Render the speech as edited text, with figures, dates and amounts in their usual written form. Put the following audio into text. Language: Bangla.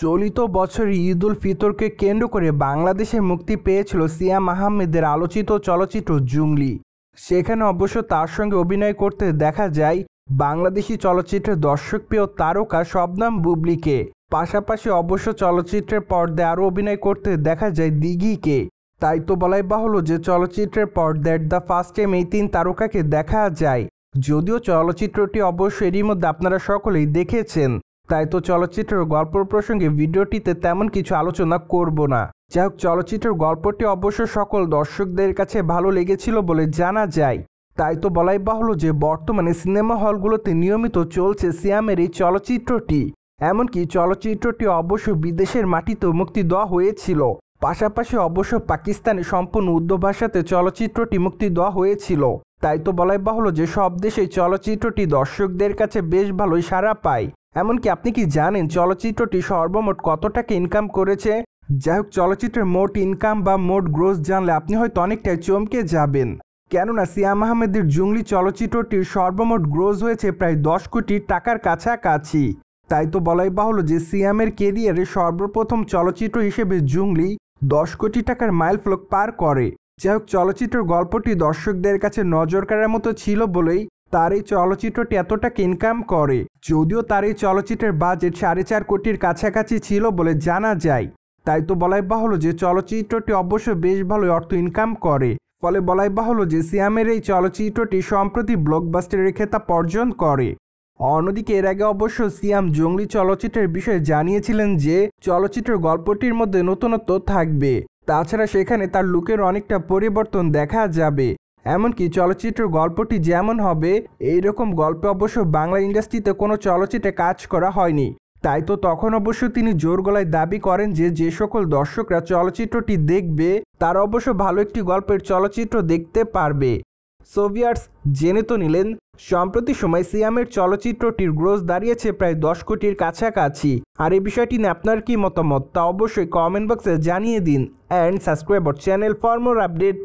চলিত বছরের ঈদ উল ফিতরকে কেন্দ্র করে বাংলাদেশে মুক্তি পেয়েছিল সিয়াম আহমেদের আলোচিত চলচ্চিত্র জুংলি। সেখানে অবশ্য তার সঙ্গে অভিনয় করতে দেখা যায় বাংলাদেশি চলচ্চিত্রের দর্শকপ্রিয় তারকা শবনম বুবলীকে। পাশাপাশি অবশ্য চলচ্চিত্রের পর্দায় আরও অভিনয় করতে দেখা যায় দিঘিকে। তাই তো বলাই বাহুল্য যে চলচ্চিত্রের পর্দায় দ্য ফার্স্ট টাইম এই তিন তারকাকে দেখা যায়। যদিও চলচ্চিত্রটি অবশ্য এরই মধ্যে আপনারা সকলেই দেখেছেন, তাই তো চলচ্চিত্রের গল্প প্রসঙ্গে ভিডিওটিতে তেমন কিছু আলোচনা করব না। যাই হোক, চলচ্চিত্রের গল্পটি অবশ্য সকল দর্শকদের কাছে ভালো লেগেছিল বলে জানা যায়। তাই তো বলাই বাহুল্য যে বর্তমানে সিনেমা হলগুলোতে নিয়মিত চলছে সিয়ামের এই চলচ্চিত্রটি। এমনকি চলচ্চিত্রটি অবশ্য বিদেশের মাটিতেও মুক্তি দেওয়া হয়েছিল। পাশাপাশি অবশ্য পাকিস্তানে সম্পূর্ণ উর্দু ভাষাতে চলচ্চিত্রটি মুক্তি দেওয়া হয়েছিল। তাই তো বলাই বাহুল্য যে সব দেশে চলচ্চিত্রটি দর্শকদের কাছে বেশ ভালোই সাড়া পায়। এমনকি আপনি কি জানেন চলচ্চিত্রটি সর্বমোট কত টাকা ইনকাম করেছে? যাই হোক, চলচ্চিত্রের মোট ইনকাম বা মোট গ্রোস জানলে আপনি হয়তো অনেকটাই চমকে যাবেন। কেননা সিয়াম আহমেদের জুংলি চলচ্চিত্রটির সর্বমোট গ্রোস হয়েছে প্রায় 10 কোটি টাকার কাছাকাছি। তাই তো বলাই বাহুল্য যে সিয়ামের কেরিয়ারে সর্বপ্রথম চলচ্চিত্র হিসেবে জুংলি 10 কোটি টাকার মাইলফলক পার করে। যাই হোক, চলচ্চিত্রের গল্পটি দর্শকদের কাছে নজর কাড়ার মতো ছিল বলেই তার এই চলচ্চিত্রটি এত টাকা ইনকাম করে। যদিও তার এই চলচ্চিত্রের বাজেট 4.5 কোটির কাছাকাছি ছিল বলে জানা যায়। তাই তো বলাই বাহুল্য যে চলচ্চিত্রটি অবশ্য বেশ ভালোই অর্থ ইনকাম করে। ফলে বলাই বাহুল্য যে সিয়ামের এই চলচ্চিত্রটি সম্প্রতি ব্লকবাস্টারের খেতাব অর্জন করে। অন্যদিকে এর আগে অবশ্য সিয়াম জঙ্গলি চলচ্চিত্রের বিষয়ে জানিয়েছিলেন যে চলচ্চিত্রের গল্পটির মধ্যে নতুনত্ব থাকবে। তাছাড়া সেখানে তার লুকের অনেকটা পরিবর্তন দেখা যাবে। এমনকি চলচ্চিত্রের গল্পটি যেমন হবে এইরকম গল্পে অবশ্য বাংলা ইন্ডাস্ট্রিতে কোনো চলচ্চিত্রে কাজ করা হয়নি। তাই তো তখন অবশ্য তিনি জোর গলায় দাবি করেন যে সকল দর্শকরা চলচ্চিত্রটি দেখবে তারা অবশ্য ভালো একটি গল্পের চলচ্চিত্র দেখতে পারবে। সো ভিউয়ার্স, জেনে তো নিলেন সম্প্রতি সময় সিয়ামের চলচ্চিত্রটির গ্রোস দাঁড়িয়েছে প্রায় 10 কোটির কাছাকাছি। আর এই বিষয়টি নিয়ে আপনার কি মতামত তা অবশ্যই কমেন্ট বক্সে জানিয়ে দিন। And subscribe our channel for more update.